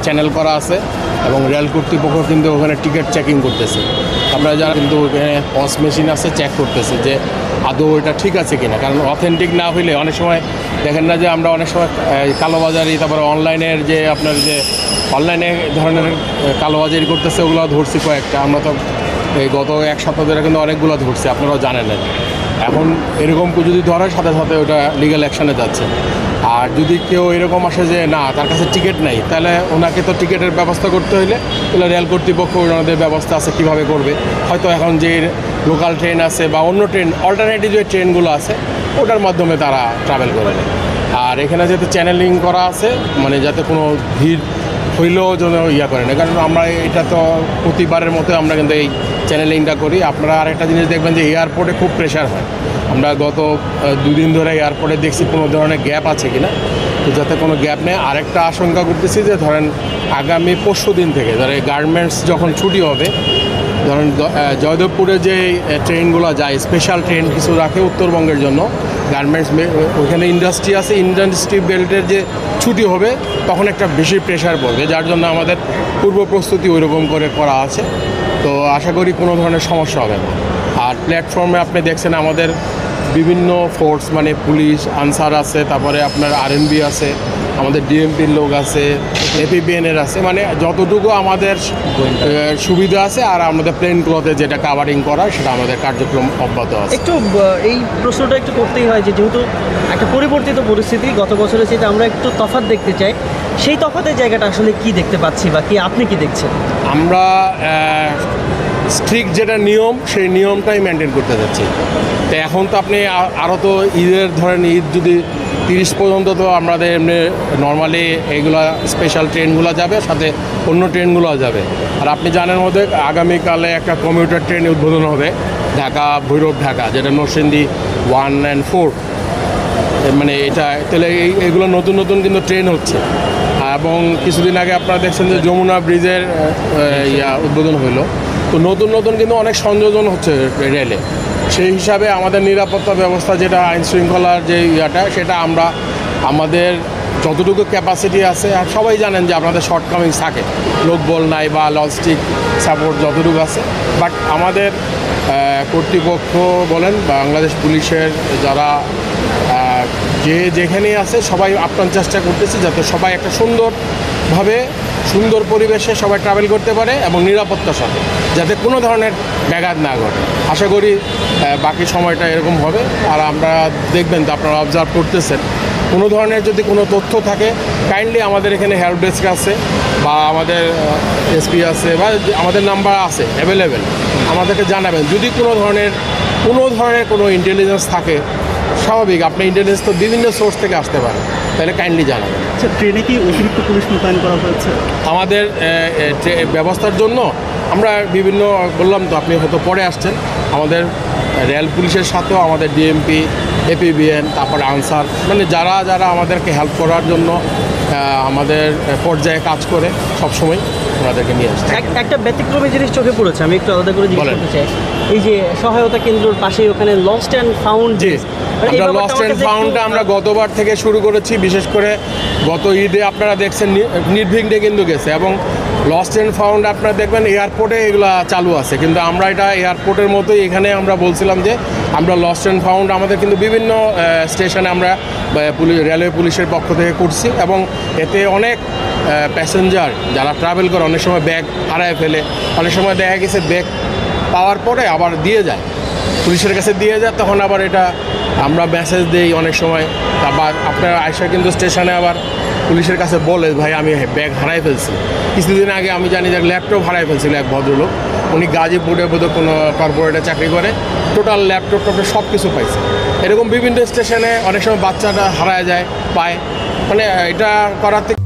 Channel করা আছে এবং রেল কর্তৃপক্ষ কিন্তু ওখানে টিকিট চেকিং করতেছে। আপনারা যারা কিন্তু ওখানে পস মেশিন আছে চেক করতেছে যে আদৌ এটা ঠিক আছে কিনা, কারণ অথেন্টিক না হইলে অনেক সময় দেখেন না যে আমরা অনেক সময় কালোবাজারি, তারপরে অনলাইনের যে আপনার যে অনলাইনে ধরনের কালোবাজারি করতেছে ওগুলো ধরছি কয়েকটা। আমরা তো এই গত এক সপ্তাহ ধরে কিন্তু অনেকগুলো ধরছি, আপনারাও জানেন। এখন এরকম যদি ধরে সাথে সাথে ওটা লিগ্যাল অ্যাকশানে যাচ্ছে। আর যদি কেউ এরকম আসে যে না তার কাছে টিকিট নেই, তাহলে ওনাকে তো টিকিটের ব্যবস্থা করতে হইলে তাহলে রেল কর্তৃপক্ষ ওনাদের ব্যবস্থা আছে কীভাবে করবে। হয়তো এখন যে লোকাল ট্রেন আছে বা অন্য ট্রেন অল্টারনেটিভ যে ট্রেনগুলো আছে ওটার মাধ্যমে তারা ট্রাভেল করে নেয়। আর এখানে যাতে চ্যানেলিং করা আছে, মানে যাতে কোনো ভিড় হইলেও যেন করে না, কারণ আমরা এটা তো প্রতিবারের মতো আমরা কিন্তু এই চ্যানেলিংটা করি। আপনারা আরেকটা জিনিস দেখবেন যে এয়ারপোর্টে খুব প্রেশার হয়। আমরা গত 2 দিন ধরে এয়ারপোর্টে দেখছি কোনো ধরনের গ্যাপ আছে কিনা, তো যাতে কোনো গ্যাপ নেই। আরেকটা আশঙ্কা করতেছি যে ধরেন আগামী পরশু দিন থেকে ধরেন গার্মেন্টস যখন ছুটি হবে, ধরেন জয়দেবপুরে যে ট্রেনগুলো যায় স্পেশাল ট্রেন কিছু রাখে উত্তরবঙ্গের জন্য, গার্মেন্টস ওখানে ইন্ডাস্ট্রি আছে, ইন্ডাস্ট্রি বেল্টের যে ছুটি হবে তখন একটা বেশি প্রেশার পড়বে, যার জন্য আমাদের পূর্ব প্রস্তুতি ওইরকম করে করা আছে। তো আশা করি কোনো ধরনের সমস্যা হবে না। আর প্ল্যাটফর্মে আপনি দেখছেন আমাদের বিভিন্ন ফোর্স, মানে পুলিশ, আনসার আছে, তারপরে আপনার আরএনবি আছে, আমাদের ডিএমপির লোক আছে, এপিবিএনের আছে, মানে যতটুকু আমাদের সুবিধা আছে। আর আমাদের প্লেন ক্লথে যেটা কাভারিং করা সেটা আমাদের কার্যক্রম অব্যাহত আছে। একটু এই প্রশ্নটা একটু করতেই হয় যে যেহেতু একটা পরিবর্তিত পরিস্থিতি, গত বছরের সেটা আমরা একটু তফাৎ দেখতে চাই, সেই তফাতের জায়গাটা আসলে কি দেখতে পাচ্ছি বা কি আপনি কি দেখছেন? আমরা স্ট্রিক্ট যেটা নিয়ম সেই নিয়মটাই মেনটেন করতে যাচ্ছি। তো এখন তো আপনি আরও তো ঈদের ধরেন ঈদ যদি 30 পর্যন্ত তো আমাদের এমনি নর্মালি এইগুলা স্পেশাল ট্রেনগুলো যাবে, সাথে অন্য ট্রেনগুলো যাবে। আর আপনি জানেন মধ্যে আগামীকালে একটা কমিউটার ট্রেন উদ্বোধন হবে ঢাকা ভৈরব ঢাকা, যেটা নরসিংদী 1 and 4, মানে এটা তাহলে এইগুলো নতুন নতুন কিন্তু ট্রেন হচ্ছে। এবং কিছুদিন আগে আপনারা দেখছেন যে যমুনা ব্রিজের উদ্বোধন হইলো। তো নতুন নতুন কিন্তু অনেক সংযোজন হচ্ছে রেলে। সেই হিসাবে আমাদের নিরাপত্তা ব্যবস্থা যেটা আইন শৃঙ্খলার যে সেটা আমরা আমাদের যতটুকু ক্যাপাসিটি আছে, আর সবাই জানেন যে আপনাদের শর্টকামিংস থাকে, লোকবল নাই বা লজিস্টিক সাপোর্ট যতটুকু আছে, বাট আমাদের কর্তৃপক্ষ বলেন বাংলাদেশ পুলিশের যারা যে যেখানেই আছে সবাই আপ্রাণ চেষ্টা করতেছে যাতে সবাই একটা সুন্দরভাবে সুন্দর পরিবেশে সবাই ট্রাভেল করতে পারে এবং নিরাপত্তার সাথে, যাতে কোনো ধরনের ব্যাঘাত না ঘটে। আশা করি বাকি সময়টা এরকম হবে। আর আমরা দেখবেন তো আপনারা অবজার্ভ করতেছেন, কোনো ধরনের যদি কোনো তথ্য থাকে কাইন্ডলি আমাদের এখানে হেল্প ডেস্ক আছে বা আমাদের এসপি আছে বা আমাদের নাম্বার আছে অ্যাভেলেবেল, আমাদেরকে জানাবেন। যদি কোনো ধরনের কোনো ইন্টেলিজেন্স থাকে, স্বাভাবিক আপনি ইন্টেলিজেন্স তো বিভিন্ন সোর্স থেকে আসতে পারে, তাহলে কাইন্ডলি জানাবেন। আচ্ছা, ট্রেনে কি অতিরিক্ত পুলিশ মোতায়েন করা হয়েছে? আমাদের ব্যবস্থার জন্য আমরা বিভিন্ন বললাম তো, আপনি হয়তো পরে আসছেন, আমাদের রেল পুলিশের সাথেও আমাদের ডিএমপি, এপিবিএন, তারপরে আনসার, মানে যারা যারা আমাদেরকে হেল্প করার জন্য আমাদের পর্যায়ে কাজ করে সবসময় ওনাদেরকে নিয়ে আসছে। একটা ব্যতিক্রমী জিনিস চোখে পড়েছে, আমি একটু আলাদা করে জিজ্ঞেস করতে চাই। এই যে সহায়তা কেন্দ্রের পাশেই ওখানে লস্ট অ্যান্ড ফাউন্ড, আমরা লস্ট অ্যান্ড ফাউন্ডটা আমরা গতবার থেকে শুরু করেছি। বিশেষ করে গত ঈদে আপনারা দেখছেন নির্বিঘ্নে কিন্তু গেছে, এবং লস্ট অ্যান্ড ফাউন্ড আপনারা দেখবেন এয়ারপোর্টে এগুলো চালু আছে। কিন্তু আমরা এটা এয়ারপোর্টের মতোই এখানে আমরা বলছিলাম যে আমরা লস্ট অ্যান্ড ফাউন্ড আমাদের কিন্তু বিভিন্ন স্টেশনে আমরা রেলওয়ে পুলিশের পক্ষ থেকে করছি, এবং এতে অনেক প্যাসেঞ্জার যারা ট্রাভেল করে অনেক সময় ব্যাগ হারায় ফেলে, অনেক সময় দেখা গেছে ব্যাগ পাওয়ার পরে আবার দিয়ে যায়, পুলিশের কাছে দিয়ে যায়, তখন আবার এটা আমরা মেসেজ দিই অনেক সময়। আবার আপনার আয়সা কিন্তু স্টেশনে আবার পুলিশের কাছে বলে ভাই আমি ব্যাগ হারাই ফেলছি। কিছুদিন আগে আমি জানি যে ল্যাপটপ হারাই ফেলছিল এক ভদ্রলোক, উনি গাজীপুরে বোধহয় কোনো কর্পোরেটে চাকরি করে, টোটাল ল্যাপটপে সব কিছু পাইছে। এরকম বিভিন্ন স্টেশনে অনেক সময় বাচ্চাটা হারায় যায় পায়, মানে এটা করার থেকে